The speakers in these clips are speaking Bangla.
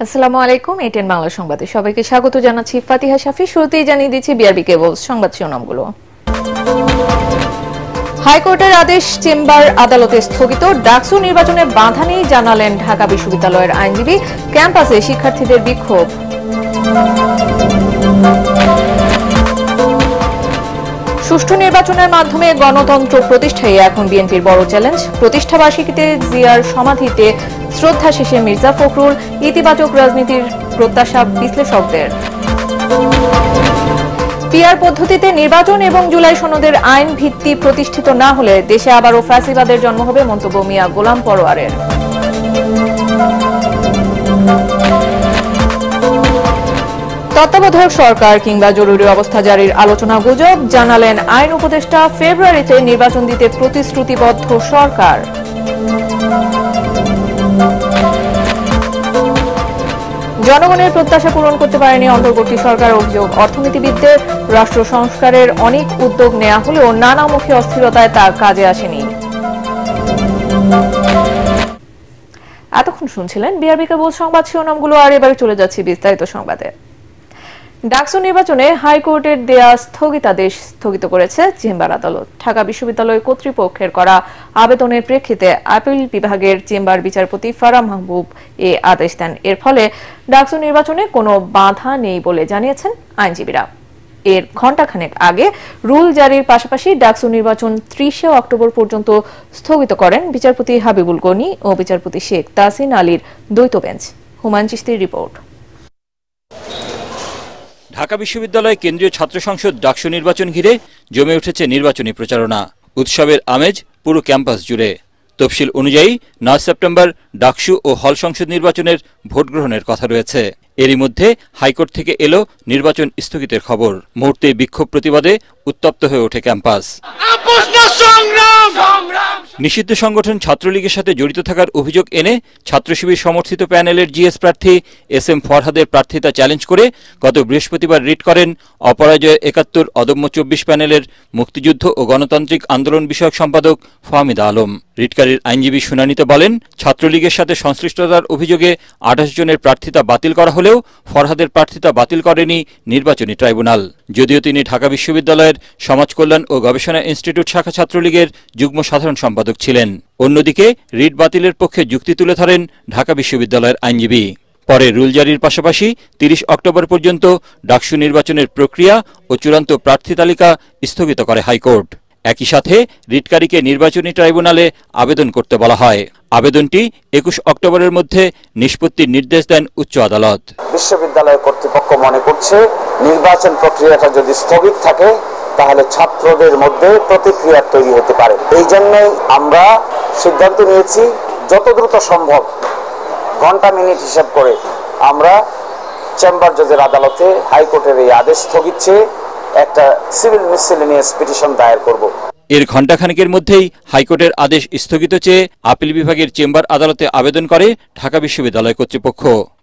আসসালামু আলাইকুম, এটিএন বাংলা সংবাদে সবাইকে স্বাগত জানাচ্ছি। ফাতিহা শাফি। শুরুতেই জানিয়ে দিচ্ছি বিআরবি কেবলস সংবাদ শিরোনামগুলো। হাইকোর্টের আদেশ চেম্বার আদালতে স্থগিত। ডাকসু নির্বাচনে বাধা নেই জানালেন ঢাকা বিশ্ববিদ্যালয়ের আইনজীবী। ক্যাম্পাসে শিক্ষার্থীদের বিক্ষোভ। সুষ্ঠু নির্বাচনের মাধ্যমে গণতন্ত্র প্রতিষ্ঠাই এখন বিএনপির বড় চ্যালেঞ্জ। প্রতিষ্ঠাবার্ষিকীতে জিয়ার সমাধিতে শ্রদ্ধা শেষে মির্জা ফখরুল। ইতিবাচক রাজনীতির প্রত্যাশা বিশ্লেষকদের। পিআর পদ্ধতিতে নির্বাচন এবং জুলাই সনদের আইন ভিত্তি প্রতিষ্ঠিত না হলে দেশে আবারও ফ্যাসিবাদের জন্ম হবে, মন্তব্য মিয়া গোলাম পরোয়ারের। তত্ত্বাবধায়ক সরকার কিংবা জরুরি অবস্থা জারির আলোচনা গুজব, জানালেন আইন উপদেষ্টা। ফেব্রুয়ারিতে নির্বাচন দিতে প্রতিশ্রুতিবদ্ধ সরকার। জনগণের প্রত্যাশা পূরণ করতে পারেনি অন্তর্বর্তী সরকার, অভিযোগ অর্থনীতিবিদদের। রাষ্ট্র সংস্কারের অনেক উদ্যোগ নেওয়া হলেও নানামুখী অস্থিরতায় তা কাজে আসেনি। এতক্ষণ শুনছিলেন বিআরবি কেবল সংবাদ শিরোনামগুলো, আর এবারে চলে যাচ্ছি বিস্তারিত সংবাদে। ডাকসু নির্বাচনে হাইকোর্টের দেয়া স্থগিতাদেশ স্থগিত করেছে চেম্বার আদালত। ঢাকা বিশ্ববিদ্যালয় কর্তৃপক্ষের করা আবেদনের প্রেক্ষিতে আপিল বিভাগের চেম্বার বিচারপতি ফারাহ মাহবুব এ আদেশ দেন। এর ফলে ডাকসু নির্বাচনে কোনো বাধা নেই বলে জানিয়েছেন আইনজীবীরা। এর ঘণ্টাখানেক আগে রুল জারির পাশাপাশি ডাকসু নির্বাচন 30 অক্টোবর পর্যন্ত স্থগিত করেন বিচারপতি হাবিবুল গনি ও বিচারপতি শেখ তাসিন আলীর দ্বৈত বেঞ্চ। হুমায়ুন চিশতির রিপোর্ট। ঢাকা বিশ্ববিদ্যালয় কেন্দ্রীয় ছাত্র সংসদ ডাকসু নির্বাচন ঘিরে জমে উঠেছে নির্বাচনী প্রচারণা। উৎসবের আমেজ পুরো ক্যাম্পাস জুড়ে। তফসিল অনুযায়ী 9 সেপ্টেম্বর ডাকসু ও হল সংসদ নির্বাচনের ভোট গ্রহণের কথা রয়েছে। এরই মধ্যে হাইকোর্ট থেকে এলো নির্বাচন স্থগিতের খবর। মুহূর্তে বিক্ষোভ প্রতিবাদে উত্তপ্ত হয়ে ওঠে ক্যাম্পাস। নিষিদ্ধ সংগঠন ছাত্রলীগের সাথে জড়িত থাকার অভিযোগ এনে ছাত্র শিবির সমর্থিত প্যানেলের জিএস প্রার্থী SM ফরহাদের প্রার্থিতা চ্যালেঞ্জ করে গত বৃহস্পতিবার রিট করেন অপরাজয় 71 অদম্য 24 প্যানেলের মুক্তিযুদ্ধ ও গণতান্ত্রিক আন্দোলন বিষয়ক সম্পাদক ফাহমিদা আলম। রিটকারীর আইনজীবী শুনানিতে বলেন, ছাত্রলীগের সাথে সংশ্লিষ্টতার অভিযোগে 28 জনের প্রার্থিতা বাতিল করা হলেও ফরহাদের প্রার্থিতা বাতিল করেনি নির্বাচনী ট্রাইব্যুনাল। যদিও তিনি ঢাকা বিশ্ববিদ্যালয়ের সমাজ কল্যাণ ও গবেষণা ইনস্টিটিউট শাখা ছাত্রলীগের যুগ্ম সাধারণ সম্পাদক ছিলেন। অন্যদিকে রিট বাতিলের পক্ষে যুক্তি তুলে ধরেন ঢাকা বিশ্ববিদ্যালয়ের আইনজীবী। পরে রুল জারির পাশাপাশি 30 অক্টোবর পর্যন্ত ডাকসু নির্বাচনের প্রক্রিয়া ও চূড়ান্ত প্রার্থী তালিকা স্থগিত করে হাইকোর্ট। একই সাথে রিটকারীকে নির্বাচনী ট্রাইব্যুনালে আবেদন করতে বলা হয়। আবেদনটি 21 অক্টোবরের মধ্যে নিষ্পত্তির নির্দেশ দেন উচ্চ আদালত। বিশ্ববিদ্যালয় কর্তৃপক্ষ মনে করছে নির্বাচন প্রক্রিয়াটা যদি স্থগিত থাকে তাহলে ছাত্রদের মধ্যে প্রতিক্রিয়া তৈরি হতে পারে। এই জন্যই আমরা সিদ্ধান্ত নিয়েছি যত দ্রুত সম্ভব ঘন্টা মিনিট হিসাব করে আমরা চেম্বার জজের আদালতে হাইকোর্টের এই আদেশ স্থগিত চেয়ে একটা সিভিল মিসসেলেনিয়াস পিটিশন দায়ের করব। এর ঘণ্টাখানেকের মধ্যেই হাইকোর্টের আদেশ স্থগিত চেয়ে আপিল বিভাগের চেম্বার আদালতে আবেদন করে ঢাকা বিশ্ববিদ্যালয় কর্তৃপক্ষ।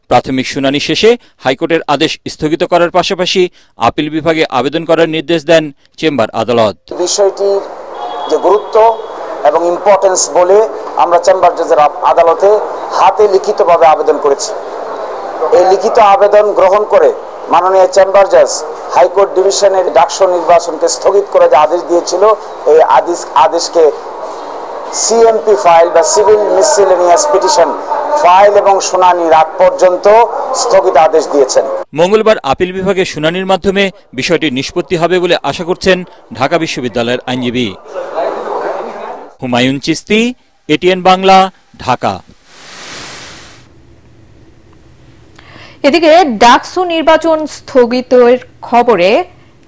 প্রাথমিক শুনানি শেষে হাইকোর্টের আদেশ স্থগিত করার পাশাপাশি আপিল বিভাগে আবেদন করার নির্দেশ দেন চেম্বার আদালত। বিষয়টির যে গুরুত্ব এবং ইম্পর্টেন্স বলে আমরা চেম্বার জজের আদালতে হাতে লিখিতভাবে আবেদন করেছি। এই লিখিত আবেদন গ্রহণ করে মাননীয় চেম্বার জজ হাইকোর্ট ডিভিশনের ডাকসু নির্বাচনকে স্থগিত করে যে আদেশ দিয়েছিল, এই আদেশকে সিএমপি ফাইল বা সিভিল মিসসেলেনিয়াস পিটিশন ফাইল এবং শুনানির আগ পর্যন্ত স্থগিত আদেশ দিয়েছেন। মঙ্গলবার আপিল বিভাগের শুনানির মাধ্যমে বিষয়টি নিষ্পত্তি হবে বলে আশা করছেন ঢাকা বিশ্ববিদ্যালয়ের আইনজীবী। হুমায়ুন চিশতি, এটিএন বাংলা, ঢাকা। এদিকে ডাকসু নির্বাচন স্থগিতের খবরে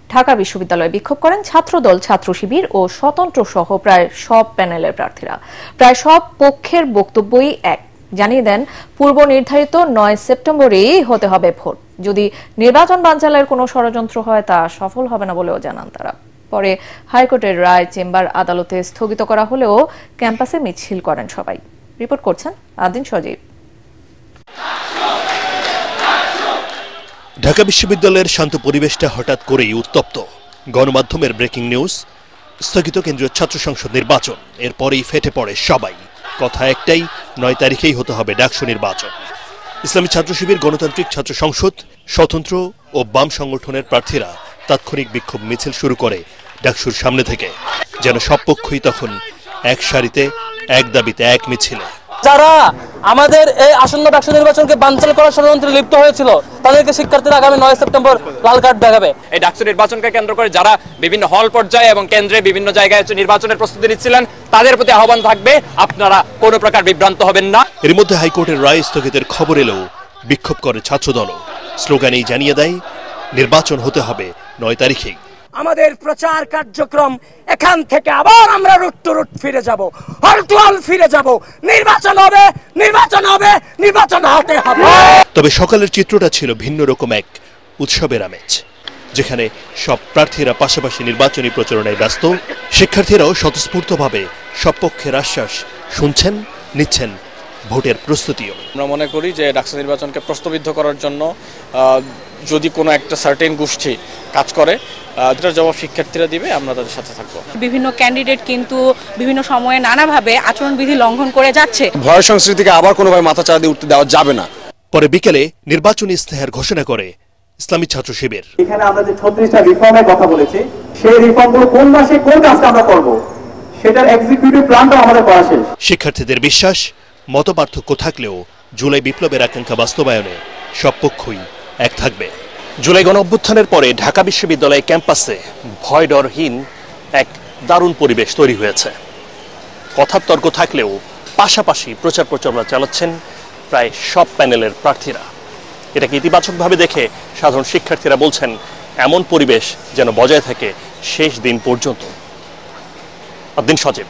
ঢাকা বিশ্ববিদ্যালয়ে বিক্ষোভ করেন ছাত্রদল, ছাত্র শিবির ও স্বতন্ত্র সহ প্রায় সব প্যানেলের প্রার্থীরা। প্রায় সব পক্ষের বক্তব্যই এক, জানিয়ে দেন পূর্ব নির্ধারিত 9 সেপ্টেম্বরেই হতে হবে ভোট। যদি নির্বাচন বানচালের কোনো ষড়যন্ত্র হয় তা সফল হবে না বলেও জানান তারা। পরে হাইকোর্টের রায় চেম্বার আদালতে স্থগিত করা হলেও ক্যাম্পাসে মিছিল করেন সবাই। রিপোর্ট করছেন আদিন সজীব। ঢাকা বিশ্ববিদ্যালয়ের শান্ত পরিবেশটা হঠাৎ করেই উত্তপ্ত। গণমাধ্যমের ব্রেকিং নিউজ, স্থগিত কেন্দ্রীয় ছাত্র সংসদ নির্বাচন। এরপরেই ফেটে পড়ে সবাই। কথা একটাই, 9 তারিখেই হতে হবে ডাকসু নির্বাচন। ইসলামী ছাত্র শিবির, গণতান্ত্রিক ছাত্র সংসদ, স্বতন্ত্র ও বাম সংগঠনের প্রার্থীরা তাৎক্ষণিক বিক্ষোভ মিছিল শুরু করে ডাকসুর সামনে থেকে, যেন সব পক্ষই তখন এক সারিতে, এক দাবিতে, এক মিছিলে। যারা আমাদের এই আসন্ন ডাকসু নির্বাচনকে বানচাল করার ষড়যন্ত্রে লিপ্ত হয়েছিল তাদেরকে শিক্ষার্থীরা আগামী 9 সেপ্টেম্বর লাল কার্ড দেখাবে। এই ডাকসু নির্বাচনকে কেন্দ্র করে যারা বিভিন্ন হল পর্যায়ে এবং কেন্দ্রে বিভিন্ন জায়গায় নির্বাচনের প্রস্তুতি নিচ্ছিলেন তাদের প্রতি আহ্বান থাকবে, আপনারা কোনো প্রকার বিভ্রান্ত হবেন না। এর মধ্যে হাইকোর্টের রায় স্থগিতের খবর এলেও বিক্ষোভ করে ছাত্রদলও। স্লোগানেই জানিয়ে দেয় নির্বাচন হতে হবে 9 তারিখে। আমাদের প্রচার কার্যক্রম এখান থেকে আবার আমরা রুট টু রুট ফিরে যাব, হল টু হল ফিরে যাব। নির্বাচন হবে, নির্বাচন হবে, নির্বাচন হতে হবে। তবে সকালের চিত্রটা ছিল ভিন্ন রকম এক উৎসবের আমেজ, যেখানে সব প্রার্থীরা পাশাপাশি নির্বাচনী প্রচারণায় ব্যস্ত। শিক্ষার্থীরাও স্বতঃস্ফূর্তভাবে সব পক্ষের আশ্বাস শুনছেন, নিচ্ছেন ভোটের প্রস্তুতিও। আমরা মনে করি যে ডাকসু নির্বাচনকে প্রশ্নবিদ্ধ করার জন্য যদি কোনো একটা সার্টেন গোষ্ঠী কাজ করে, এটার জবাব শিক্ষার্থীরা দিবে, আমরা তাদের সাথে থাকবো। বিভিন্ন ক্যান্ডিডেট কিন্তু বিভিন্ন সময়ে নানাভাবে আচরণবিধি লঙ্ঘন করে যাচ্ছে। ভয় সংস্কৃতিকে আবার কোনোভাবে মাথাচাড়া দিয়ে উঠতে দেওয়া যাবে না। পরে বিকেলে নির্বাচনী ইস্তেহার ঘোষণা করে ইসলামী ছাত্র শিবির। এখানে আমরা যে 36টা রিফর্মের কথা বলেছি, সেই রিফর্মগুলো কোন মাসে কোন কাজটা আমরা করব, সেটার এক্সিকিউটিভ প্ল্যানটা আমাদের করা শেষ। শিক্ষার্থীদের বিশ্বাস, মতপার্থক্য থাকলেও জুলাই বিপ্লবের আকাঙ্ক্ষা বাস্তবায়নে সব পক্ষই এক থাকবে। জুলাই গণঅভ্যুত্থানের পরে ঢাকা বিশ্ববিদ্যালয় ক্যাম্পাসে ভয় ডরহীন এক দারুণ পরিবেশ তৈরি হয়েছে। কথার তর্ক থাকলেও পাশাপাশি প্রচার প্রচারণা চালাচ্ছেন প্রায় সব প্যানেলের প্রার্থীরা। এটাকে ইতিবাচকভাবে দেখে সাধারণ শিক্ষার্থীরা বলছেন এমন পরিবেশ যেন বজায় থাকে শেষ দিন পর্যন্ত। আব্দিন সজীব,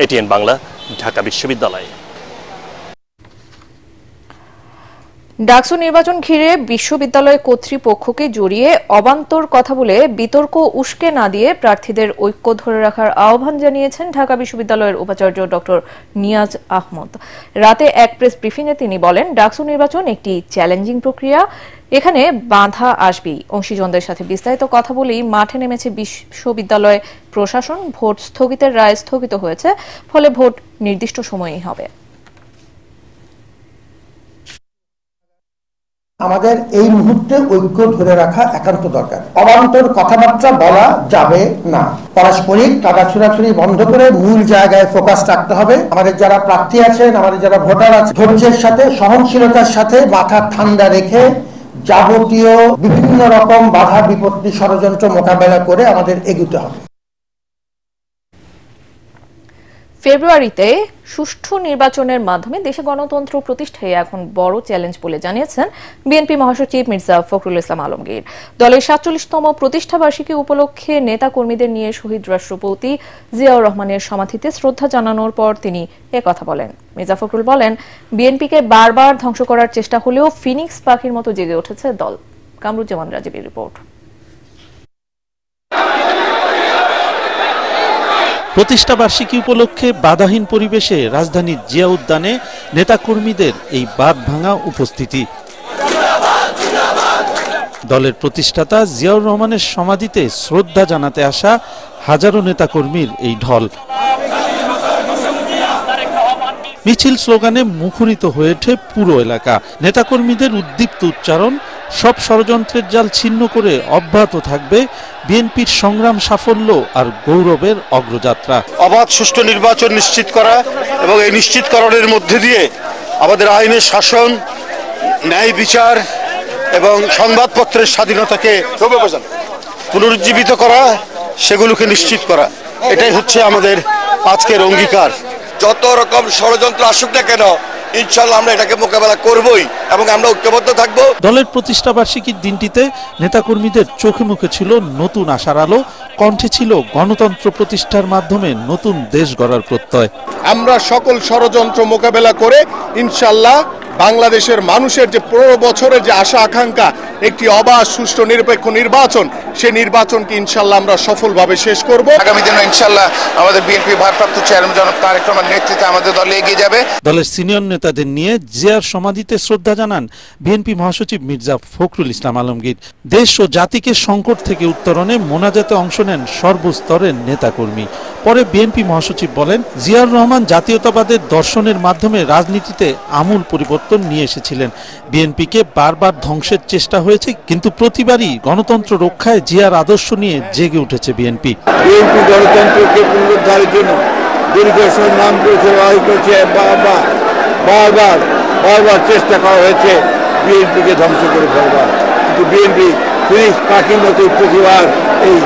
এটিএন বাংলা, ঢাকা বিশ্ববিদ্যালয়। ডাকসু নির্বাচন ঘিরে বিশ্ববিদ্যালয় কর্তৃপক্ষকে জড়িয়ে অবান্তর কথা বলে বিতর্ক উস্কে না দিয়ে প্রার্থীদের ঐক্য ধরে রাখার আহ্বান জানিয়েছেন ঢাকা বিশ্ববিদ্যালয়ের উপাচার্য ডক্টর নিয়াজ আহমদ। রাতে এক প্রেস ব্রিফিংয়ে তিনি বলেন, ডাকসু নির্বাচন একটি চ্যালেঞ্জিং প্রক্রিয়া, এখানে বাধা আসবেই। অংশীজনদের সাথে বিস্তারিত কথা বলেই মাঠে নেমেছে বিশ্ববিদ্যালয় প্রশাসন। ভোট স্থগিতের রায় স্থগিত হয়েছে, ফলে ভোট নির্দিষ্ট সময়েই হবে। আমাদের এই মুহূর্তে ঐক্য ধরে রাখা একান্ত দরকার। অবান্তর কথাবার্তা বলা যাবে না। পারস্পরিক টাকা ছোড়াছুড়ি বন্ধ করে মূল জায়গায় ফোকাস রাখতে হবে। আমাদের যারা প্রার্থী আছেন, আমাদের যারা ভোটার আছে, ধৈর্যের সাথে, সহনশীলতার সাথে, মাথা ঠান্ডা রেখে যাবতীয় বিভিন্ন রকম বাধা বিপত্তি ষড়যন্ত্র মোকাবেলা করে আমাদের এগোতে হবে। ফেব্রুয়ারিতে সুষ্ঠু নির্বাচনের মাধ্যমে দেশে গণতন্ত্র প্রতিষ্ঠায় এখন বড় চ্যালেঞ্জ বলে জানিয়েছেন বিএনপি মহাসচিব মির্জা ফখরুল ইসলাম আলমগীর। দলের 47তম প্রতিষ্ঠাবার্ষিকী উপলক্ষে নেতা কর্মীদের নিয়ে শহীদ রাষ্ট্রপতি জিয়াউর রহমানের সমাধিতে শ্রদ্ধা জানানোর পর তিনি একথা বলেন। মির্জা ফখরুল বলেন, বিএনপিকে বারবার ধ্বংস করার চেষ্টা হলেও ফিনিক্স পাখির মতো জেগে উঠেছে দল। কামরুজ্জামান রাজীবের রিপোর্ট। প্রতিষ্ঠাবার্ষিকী উপলক্ষে বাধাহীন পরিবেশে রাজধানীর জিয়া উদ্যানে নেতাকর্মীদের এই বাঁধ ভাঙা উপস্থিতি। দলের প্রতিষ্ঠাতা জিয়াউর রহমানের সমাধিতে শ্রদ্ধা জানাতে আসা হাজারো নেতাকর্মীর এই ঢল। মিছিল স্লোগানে মুখরিত হয়ে ওঠে পুরো এলাকা। নেতাকর্মীদের উদ্দীপ্ত উচ্চারণ, সব ষড়যন্ত্রের জাল ছিন্ন করে অব্যাহত থাকবে বিএনপির সংগ্রাম, সাফল্য আর গৌরবের অগ্রযাত্রা। অবাধ সুষ্ঠু নির্বাচন নিশ্চিত করা এবং এই নিশ্চিতকরণের মধ্যে দিয়ে আমাদের আইনের শাসন, ন্যায় বিচার এবং সংবাদপত্রের স্বাধীনতাকে পুনরুজ্জীবিত করা, সেগুলোকে নিশ্চিত করা, এটাই হচ্ছে আমাদের আজকের অঙ্গীকার। যত রকম ষড়যন্ত্র আসুক না কেন, ইনশাআল্লাহ আমরা এটাকে মোকাবেলা করবই এবং আমরা ঐক্যবদ্ধ থাকব। দলের প্রতিষ্ঠাবার্ষিকীর দিনটিতে নেতাকর্মীদের চোখে মুখে ছিল নতুন আশার আলো, কণ্ঠে ছিল গণতন্ত্র প্রতিষ্ঠার মাধ্যমে নতুন দেশ গড়ার প্রত্যয়। আমরা সকল ষড়যন্ত্র মোকাবেলা করে ইনশাআল্লাহ বাংলাদেশের মানুষের যে 15 বছরের যে আশা আকাঙ্ক্ষা, একটি অবাধ সুষ্ঠু নিরপেক্ষ নির্বাচন, সেই নির্বাচনকে ইনশাআল্লাহ আমরা সফলভাবে শেষ করব। আগামী দিনে ইনশাআল্লাহ আমাদের বিএনপি ভারপ্রাপ্ত চেয়ারম্যান জনাব তারেক রহমানের নেতৃত্বে আমাদের দল এগিয়ে যাবে। দলের সিনিয়র নেতাদের নিয়ে জিয়ার সমাধিতে শ্রদ্ধা জানান বিএনপি মহাসচিব মির্জা ফখরুল ইসলাম আলমগীর। দেশ ও জাতিকে সংকট থেকে উত্তরণে মোনাজাতে অংশ নেন সর্বস্তরের নেতাকর্মী। পরে বিএনপি মহাসচিব বলেন, জিয়াউর রহমান জাতীয়তাবাদের দর্শনের মাধ্যমে রাজনীতিতে আমূল পরিবর্তন পরিবর্তন নিয়ে এসেছিলেন। বিএনপিকে বারবার ধ্বংসের চেষ্টা হয়েছে, কিন্তু প্রতিবারই গণতন্ত্র রক্ষায় জিয়ার আদর্শ নিয়ে জেগে উঠেছে বিএনপি। বিএনপি গণতন্ত্রকে পুনরুদ্ধারের জন্য দীর্ঘ সংগ্রাম করেছে, লড়াই করেছে, বারবার চেষ্টা করা হয়েছে বিএনপিকে ধ্বংস করে ফেলবার, কিন্তু বিএনপি ফিনিক্স পাখির মতো প্রতিবার এই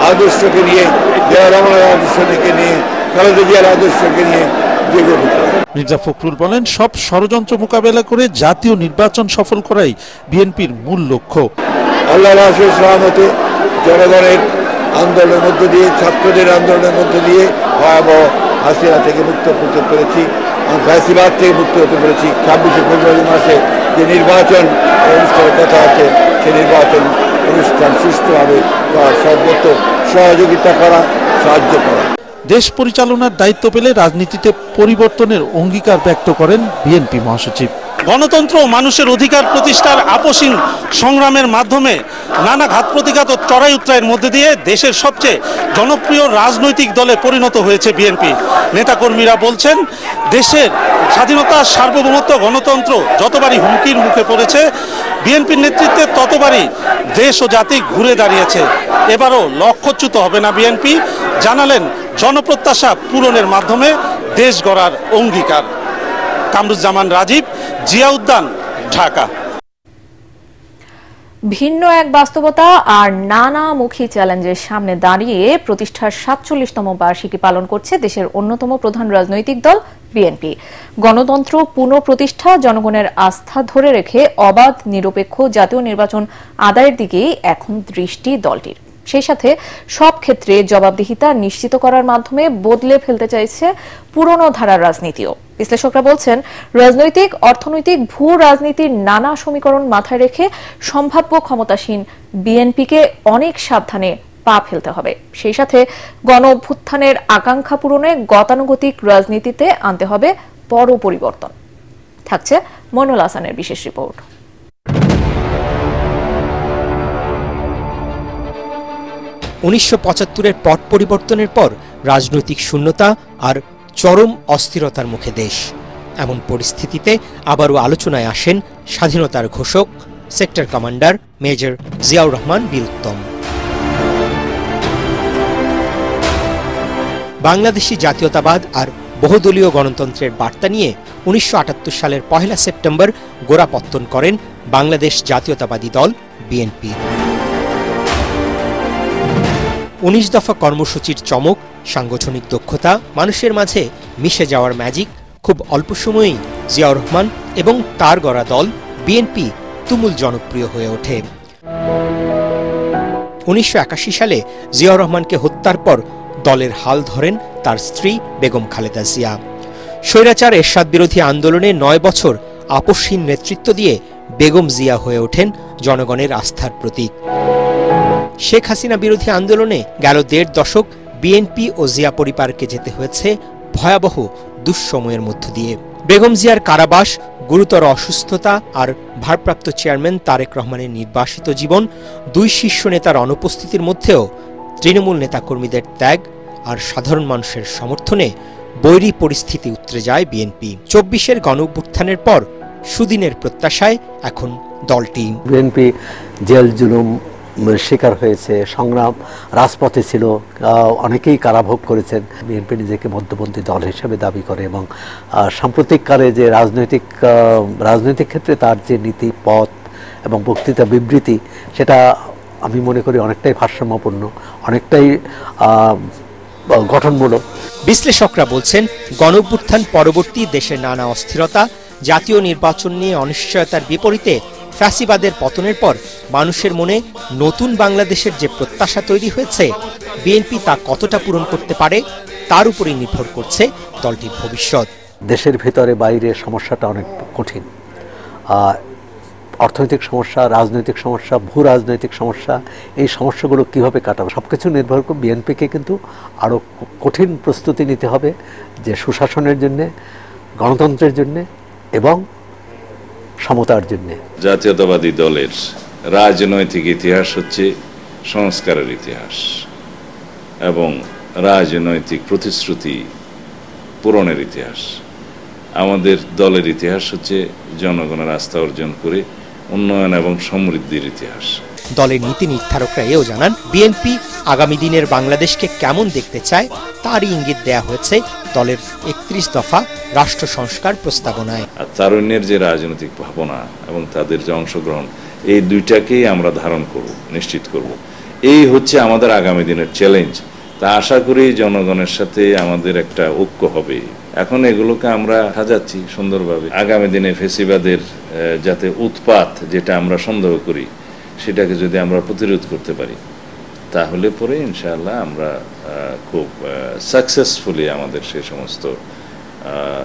আদর্শকে নিয়ে, জিয়া রহমানের আদর্শকে নিয়ে, খালেদা জিয়ার আদর্শকে নিয়ে জেগে উঠেছে। মির্জা ফখরুল বলেন, সব ষড়যন্ত্র মোকাবেলা করে জাতীয় নির্বাচন সফল করাই বিএনপির মূল লক্ষ্য। আল্লাহর আশীর্বাদ সহমতে জনগণের আন্দোলনের মধ্য দিয়ে, ছাত্রদের আন্দোলনের মধ্য দিয়ে ভয়াবহ হাসিনা থেকে মুক্ত হতে পেরেছি, ফ্যাসিবাদ থেকে মুক্ত হতে পেরেছি। 26শে ফেব্রুয়ারি মাসে যে নির্বাচন অনুষ্ঠানের কথা আছে, সেই নির্বাচন অনুষ্ঠান সুষ্ঠুভাবে সর্বত্র সহযোগিতা করা, সাহায্য করা। দেশ পরিচালনার দায়িত্ব পেলে রাজনীতিতে পরিবর্তনের অঙ্গীকার ব্যক্ত করেন বিএনপি মহাসচিব। গণতন্ত্র ও মানুষের অধিকার প্রতিষ্ঠার আপসীন সংগ্রামের মাধ্যমে নানা ঘাত প্রতিঘাত ও চড়াই উতরাইয়ের মধ্যে দিয়ে দেশের সবচেয়ে জনপ্রিয় রাজনৈতিক দলে পরিণত হয়েছে বিএনপি। নেতাকর্মীরা বলছেন, দেশের স্বাধীনতা, সার্বভৌমত্ব, গণতন্ত্র যতবারই হুমকির মুখে পড়েছে, বিএনপির নেতৃত্বে ততবারই দেশ ও জাতি ঘুরে দাঁড়িয়েছে। এবারও লক্ষ্যচ্যুত হবে না বিএনপি, জানালেন জনপ্রত্যাশা পূরণের মাধ্যমে দেশ গড়ার অঙ্গীকার। কামরুজ্জামান রাজীব, জিয়া উদ্যান, ঢাকা। ভিন্ন এক বাস্তবতা আর নানামুখী চ্যালেঞ্জের সামনে দাঁড়িয়ে প্রতিষ্ঠার ৪৭তম বার্ষিকী পালন করছে দেশের অন্যতম প্রধান রাজনৈতিক দল বিএনপি। গণতন্ত্র পুনঃপ্রতিষ্ঠা, জনগণের আস্থা ধরে রেখে অবাধ নিরপেক্ষ জাতীয় নির্বাচন আদায়ের দিকেই এখন দৃষ্টি দলটির। সেই সাথে সব ক্ষেত্রে জবাবদিহিতা নিশ্চিত করার মাধ্যমে বদলে ফেলতে চাইছে পুরনো ধারার রাজনীতিও। বিশ্লেষকরা বলছেন, রাজনৈতিক, অর্থনৈতিক, ভূ রাজনীতির নানা সমীকরণ মাথায় রেখে সম্ভাব্য ক্ষমতাসীন বিএনপিকে অনেক সাবধানে পা ফেলতে হবে। সেই সাথে গণ অভ্যুত্থানের আকাঙ্ক্ষা পূরণে গতানুগতিক রাজনীতিতে আনতে হবে বড় পরিবর্তন। থাকছে মইনুল হাসানের বিশেষ রিপোর্ট। ১৯৭৫-এর পট পরিবর্তনের পর রাজনৈতিক শূন্যতা আর চরম অস্থিরতার মুখে দেশ। এমন পরিস্থিতিতে আবারও আলোচনায় আসেন স্বাধীনতার ঘোষক sector commander major Ziaur Rahman Bir Uttom. Bangladeshi জাতীয়তাবাদ আর বহুদলীয় গণতন্ত্রের বার্তা নিয়ে ১৯৭৮ সালের ১ সেপ্টেম্বর গোড়াপত্তন করেন বাংলাদেশ জাতীয়তাবাদী দল বিএনপি। ১৯ দফা কর্মসূচির চমক, সাংগঠনিক দক্ষতা, মানুষের মাঝে মিশে যাওয়ার ম্যাজিক, খুব অল্প সময়েই জিয়াউর রহমান এবং তার গড়া দল বিএনপি তুমুল জনপ্রিয় হয়ে ওঠে। ১৯৮১ সালে জিয়াউর রহমানকে হত্যার পর দলের হাল ধরেন তার স্ত্রী বেগম খালেদা জিয়া। স্বৈরাচার এরশাদ বিরোধী আন্দোলনে ৯ বছর আপসহীন নেতৃত্ব দিয়ে বেগম জিয়া হয়ে ওঠেন জনগণের আস্থার প্রতীক। শেখ হাসিনা বিরোধী আন্দোলনে গেল ১.৫ দশক বিএনপি ও জিয়া পরিবারকে যেতে হয়েছে ভয়াবহ দুঃসময়ের মধ্য দিয়ে। বেগম জিয়ার কারাবাস, গুরুতর অসুস্থতা আর ভারপ্রাপ্ত চেয়ারম্যান তারেক রহমানের নির্বাসিত জীবন, দুই শীর্ষ নেতার অনুপস্থিতির মধ্যেও তৃণমূল নেতাকর্মীদের ত্যাগ আর সাধারণ মানুষের সমর্থনে বৈরী পরিস্থিতি উতরে যায় বিএনপি। ২৪-এর গণঅভ্যুত্থানের পর সুদিনের প্রত্যাশায় এখন দলটি। বিএনপি জেল জুলুম শিকার হয়েছে, সংগ্রাম রাজপথে ছিল, অনেকেই কারাভোগ করেছেন। বিএনপি নিজেকে মধ্যপন্থী দল হিসেবে দাবি করে এবং সাম্প্রতিককালে যে রাজনৈতিক ক্ষেত্রে তার যে নীতি, পথ এবং বক্তৃতা, বিবৃতি, সেটা আমি মনে করি অনেকটাই ভারসাম্যপূর্ণ, অনেকটাই গঠনমূলক। বিশ্লেষকরা বলছেন, গণঅভ্যুত্থান পরবর্তী দেশের নানা অস্থিরতা, জাতীয় নির্বাচন নিয়ে অনিশ্চয়তার বিপরীতে ফ্যাসিবাদের পতনের পর মানুষের মনে নতুন বাংলাদেশের যে প্রত্যাশা তৈরি হয়েছে, বিএনপি তা কতটা পূরণ করতে পারে তার উপরই নির্ভর করছে দলটির ভবিষ্যৎ। দেশের ভেতরে বাইরে সমস্যাটা অনেক কঠিন। অর্থনৈতিক সমস্যা, রাজনৈতিক সমস্যা, ভূ রাজনৈতিক সমস্যা, এই সমস্যাগুলো কীভাবে কাটাবে সবকিছু নির্ভর করে বিএনপিকে কিন্তু আরও কঠিন প্রস্তুতি নিতে হবে, যে সুশাসনের জন্যে, গণতন্ত্রের জন্যে এবং সমতার জন্য। জাতীয়তাবাদী দলের রাজনৈতিক ইতিহাস হচ্ছে সংস্কারের ইতিহাস এবং রাজনৈতিক প্রতিশ্রুতি পূরণের ইতিহাস। আমাদের দলের ইতিহাস হচ্ছে জনগণের আস্থা অর্জন করে উন্নয়ন এবং সমৃদ্ধির ইতিহাস। দলের নীতি নির্ধারকরা এও জানান, বিএনপি আগামী দিনের বাংলাদেশকে কেমন দেখতে চায় তারই ইঙ্গিত দেয়া হয়েছে দলের 31 দফা রাষ্ট্র সংস্কার প্রস্তাবনায়। আর তারুণ্যের যে রাজনৈতিক ভাবনা এবং তাদের যে অংশগ্রহণ, এই দুইটাকেই আমরা ধারণ করব, নিশ্চিত করব। এই হচ্ছে আমাদের আগামী দিনের চ্যালেঞ্জ। তা আশা করি জনগণের সাথে আমাদের একটা ঐক্য হবে। এখন এগুলোকে আমরা সাজাচ্ছি সুন্দরভাবে। আগামী দিনে ফেসিবাদের যাতে উৎপাত, যেটা আমরা সন্দেহ করি, সেটাকে যদি আমরা প্রতিরোধ করতে পারি, তাহলে পরে ইনশাআল্লাহ আমরা খুব সাকসেসফুলি আমাদের সেই সমস্ত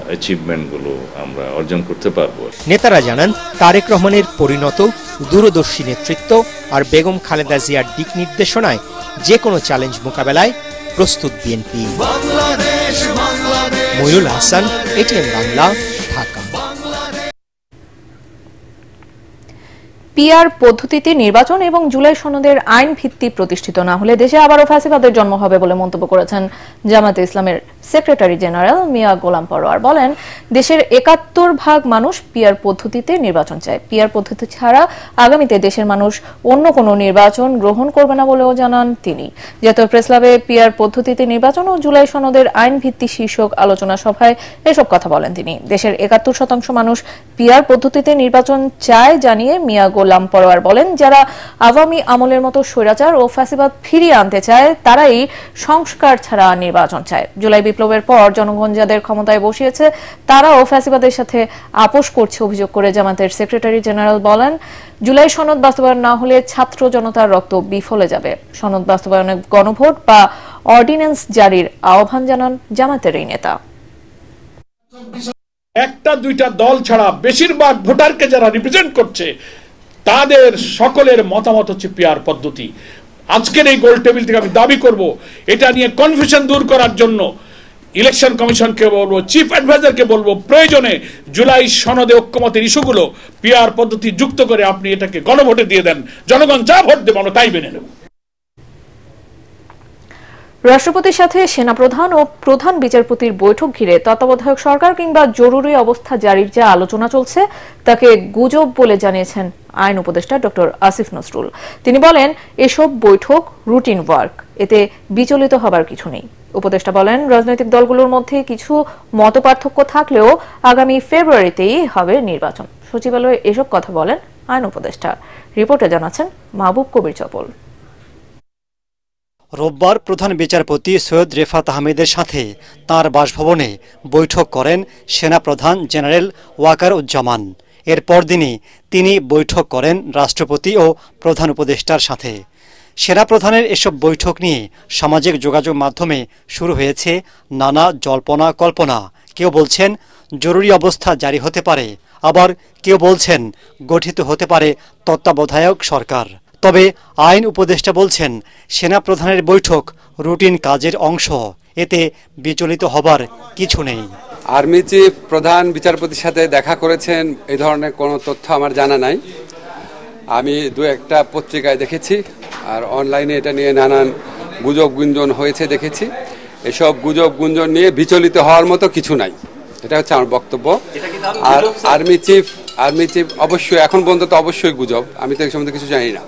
অ্যাচিভমেন্টগুলো আমরা অর্জন করতে পারবো। নেতারা জানান, তারেক রহমানের পরিণত দূরদর্শী নেতৃত্ব আর বেগম খালেদা জিয়ার দিক নির্দেশনায় যে কোনো চ্যালেঞ্জ মোকাবেলায় প্রস্তুত বিএনপি। মইনুল হাসান, এটিএন বাংলা, ঢাকা। পিআর পদ্ধতিতে নির্বাচন এবং জুলাই সনদের আইন ভিত্তি প্রতিষ্ঠিত না হলে দেশে আবারও ফ্যাসিবাদের জন্ম হবে বলে মন্তব্য করেছেন জামায়াতে ইসলামের সেক্রেটারি জেনারেল মিয়া গোলাম পরোয়ার। বলেন, দেশের ৭১% মানুষ পিআর পদ্ধতিতে নির্বাচন চায়। পিআর পদ্ধতি ছাড়া আগামীতে দেশের মানুষ অন্য কোনো নির্বাচন গ্রহণ করবে না বলেও জানান তিনি। জাতীয় প্রেস ক্লাবে পিআর পদ্ধতিতে নির্বাচন ও জুলাই সনদের আইন ভিত্তি শীর্ষক আলোচনা সভায় এসব কথা বলেন তিনি। দেশের ৭১% মানুষ পিআর পদ্ধতিতে নির্বাচন চায় জানিয়ে মিয়া গোলাম পরোয়ার বলেন, যারা আওয়ামী আমলের মতো স্বৈরাচার ও ফ্যাসিবাদ ফিরিয়ে আনতে চায় তারাই সংস্কার ছাড়া নির্বাচন চায়। জুলাই বিপ্লবের পর জনগণ যাদের ক্ষমতায় বসিয়েছে তারাও ফ্যাসিবাদের সাথে আপোষ করছে অভিযোগ করে জামায়াতের সেক্রেটারি জেনারেল বলেন, জুলাই সনদ বাস্তবায়ন না হলে ছাত্র জনতার রক্ত বিফলে যাবে। সনদ বাস্তবায়নে গণভোট বা অর্ডিন্যান্স জারির আহ্বান জানান জামায়াতের এই নেতা। একটা দুইটা দল ছাড়া বেশিরভাগ ভোটারকে যারা রিপ্রেজেন্ট করছে তাদের সকলের মতামত হচ্ছে পিআর পদ্ধতি। আজকের এই গোল টেবিল থেকে আমি দাবি করব, এটা নিয়ে কনফিউশন দূর করার জন্য ইলেকশন কমিশনকে বলবো, চিফ অ্যাডভাইজারকে বলবো, প্রয়োজনে জুলাই সনদে ঐক্যমতের ইস্যুগুলো পিআর পদ্ধতি যুক্ত করে আপনি এটাকে গণভোটে দিয়ে দেন। জনগণ যা ভোট দেবে আমরা তাই মেনে নেব। রাষ্ট্রপতির সাথে সেনাপ্রধান ও প্রধান বিচারপতির বৈঠক ঘিরে তত্ত্বাবধায়ক সরকার কিংবা জরুরি অবস্থা জারির যে আলোচনা চলছে তাকে গুজব বলে জানিয়েছেন আইন উপদেষ্টা ডক্টর আসিফ নজরুল। তিনি বলেন, এসব বৈঠক রুটিন ওয়ার্ক, এতে বিচলিত হবার কিছু নেই। উপদেষ্টা বলেন, রাজনৈতিক দলগুলোর মধ্যে কিছু মতপার্থক্য থাকলেও আগামী ফেব্রুয়ারিতেই হবে নির্বাচন। সচিবালয়ে এসব কথা বলেন আইন উপদেষ্টা। রিপোর্টে জানাচ্ছেন মাহবুব কবির চপল। রোববার প্রধান বিচারপতি সৈয়দ রেফাত আহমেদের সাথে তাঁর বাসভবনে বৈঠক করেন সেনাপ্রধান জেনারেল ওয়াকার উজ্জামান। এর পরদিনই তিনি বৈঠক করেন রাষ্ট্রপতি ও প্রধান উপদেষ্টার সাথে। সেনাপ্রধানের এসব বৈঠক নিয়ে সামাজিক যোগাযোগ মাধ্যমে শুরু হয়েছে নানা জল্পনা কল্পনা। কেউ বলছেন জরুরি অবস্থা জারি হতে পারে, আবার কেউ বলছেন গঠিত হতে পারে তত্ত্বাবধায়ক সরকার। তবে আইন উপদেষ্টা বলছেন, সেনাপ্রধানের বৈঠক রুটিন কাজের অংশ, এতে বিচলিত হবার কিছু নেই। আর্মি চিফ প্রধান বিচারপতির সাথে দেখা করেছেন এই ধরনের কোনো তথ্য আমার জানা নাই। আমি দু একটা পত্রিকায় দেখেছি, আর অনলাইনে এটা নিয়ে নানান গুজব গুঞ্জন হয়েছে দেখেছি। এসব গুজব গুঞ্জন নিয়ে বিচলিত হওয়ার মতো কিছু নাই, এটা হচ্ছে আমার বক্তব্য। আর আর্মি চিফ অবশ্যই এখন পর্যন্ত তো অবশ্যই গুজব, আমি তো এই সম্বন্ধে কিছু জানি না।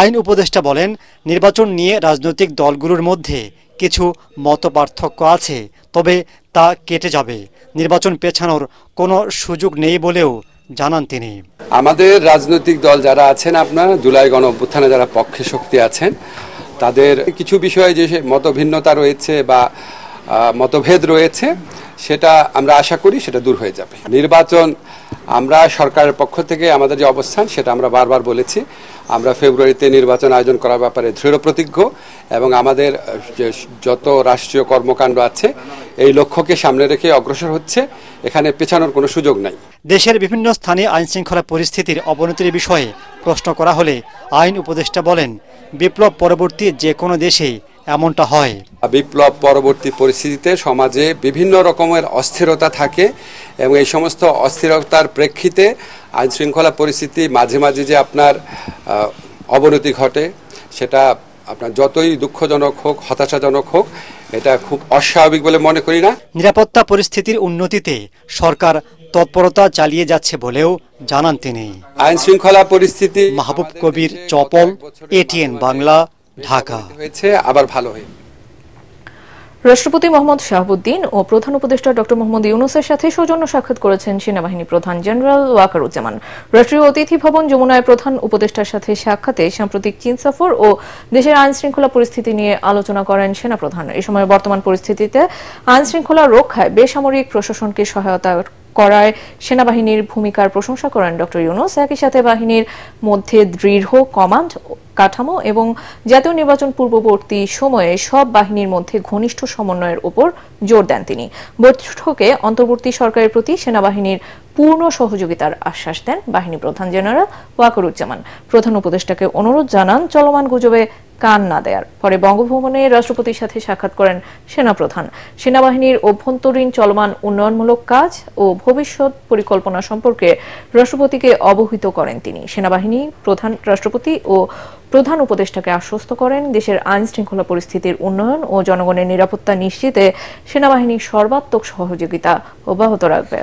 আইন উপদেষ্টা বলেন, নির্বাচন নিয়ে রাজনৈতিক দলগুলোর মধ্যে কিছু মতপার্থক্য আছে, তবে তা কেটে যাবে। নির্বাচন পেছানোর কোনো সুযোগ নেই বলেও জানান তিনি। আমাদের রাজনৈতিক দল যারা আছেন, আপনার জুলাই গণ অভ্যুত্থানে যারা পক্ষে শক্তি আছেন, তাদের কিছু বিষয়ে যে মতভিন্নতা রয়েছে বা মতভেদ রয়েছে, সেটা আমরা আশা করি সেটা দূর হয়ে যাবে। নির্বাচন আমরা সরকারের পক্ষ থেকে আমাদের যে অবস্থান সেটা আমরা বারবার বলেছি, আমরা ফেব্রুয়ারিতে নির্বাচন আয়োজন করার ব্যাপারে দৃঢ় প্রতিজ্ঞ এবং আমাদের যত রাষ্ট্রীয় কর্মকাণ্ড আছে এই লক্ষ্যকে সামনে রেখে অগ্রসর হচ্ছে, এখানে পেছানোর কোনো সুযোগ নাই। দেশের বিভিন্ন স্থানে আইনশৃঙ্খলা পরিস্থিতির অবনতির বিষয়ে প্রশ্ন করা হলে আইন উপদেষ্টা বলেন, বিপ্লব পরবর্তী যে কোনো দেশেই এমনটা হয়। বিপ্লব পরবর্তী পরিস্থিতিতে সমাজে বিভিন্ন রকমের অস্থিরতা থাকে এবং এই সমস্ত অস্থিরতার প্রেক্ষিতে আইনশৃঙ্খলা পরিস্থিতি মাঝে মাঝে যে আপনার অবনতি ঘটে, সেটা আপনার যতই দুঃখজনক হোক, হতাশাজনক হোক, এটা খুব অস্বাভাবিক বলে মনে করি না। নিরাপত্তা পরিস্থিতির উন্নতিতে সরকার তৎপরতা চালিয়ে যাচ্ছে বলেও জানান তিনি। আইন শৃঙ্খলা পরিস্থিতি মাহবুব কবির, চপল, এটিএন বাংলা, ঢাকা। হয়েছে আবার ভালো হয়ে। রাষ্ট্রপতি মোহাম্মদ শাহাবুদ্দিন ও প্রধান উপদেষ্টা ডক্টর মোহাম্মদ ইউনূসের সাথে সৌজন্য সাক্ষাৎ করেছেন সেনাবাহিনী প্রধান জেনারেল ওয়াকারুজ্জামান। রাষ্ট্রীয় অতিথি ভবন যমুনায় প্রধান উপদেষ্টার সাথে সাক্ষাতে সাম্প্রতিক চীন সফর ও দেশের আইন শৃঙ্খলা পরিস্থিতি নিয়ে আলোচনা করেন সেনাপ্রধান। এই সময় বর্তমান পরিস্থিতিতে আইন শৃঙ্খলা রক্ষায় বেসামরিক প্রশাসনকে সহায়তা করায় সেনাবাহিনীর ভূমিকার প্রশংসা করেন ডক্টর ইউনূস। একই সাথে বাহিনীর মধ্যে দৃঢ় কমান্ড কাঠামো এবং জাতীয় নির্বাচন পূর্ববর্তী সময়ে সব বাহিনীর মধ্যে ঘনিষ্ঠ সমন্বয়ের উপর জোর দেন তিনি। বৈঠকে অন্তর্বর্তী সরকারের প্রতি সেনাবাহিনীর পূর্ণ সহযোগিতার আশ্বাস দেন বাহিনী প্রধান জেনারেল ওয়াকারুজ্জামান। প্রধান উপদেষ্টাকে অনুরোধ জানান চলমান গুজবে কান না দেয়ার। পরে বঙ্গভবনে রাষ্ট্রপতির সাথে সাক্ষাৎ করেন সেনাপ্রধান। সেনাবাহিনীর অভ্যন্তরীণ চলমান উন্নয়নমূলক কাজ ও ভবিষ্যৎ পরিকল্পনা সম্পর্কে রাষ্ট্রপতিকে অবহিত করেন তিনি। সেনাবাহিনী প্রধান রাষ্ট্রপতি ও প্রধান উপদেষ্টাকে আশ্বস্ত করেন দেশের আইন শৃঙ্খলা পরিস্থিতির উন্নয়ন ও জনগণের নিরাপত্তা নিশ্চিতে সেনাবাহিনী সর্বাত্মক সহযোগিতা অব্যাহত রাখবে।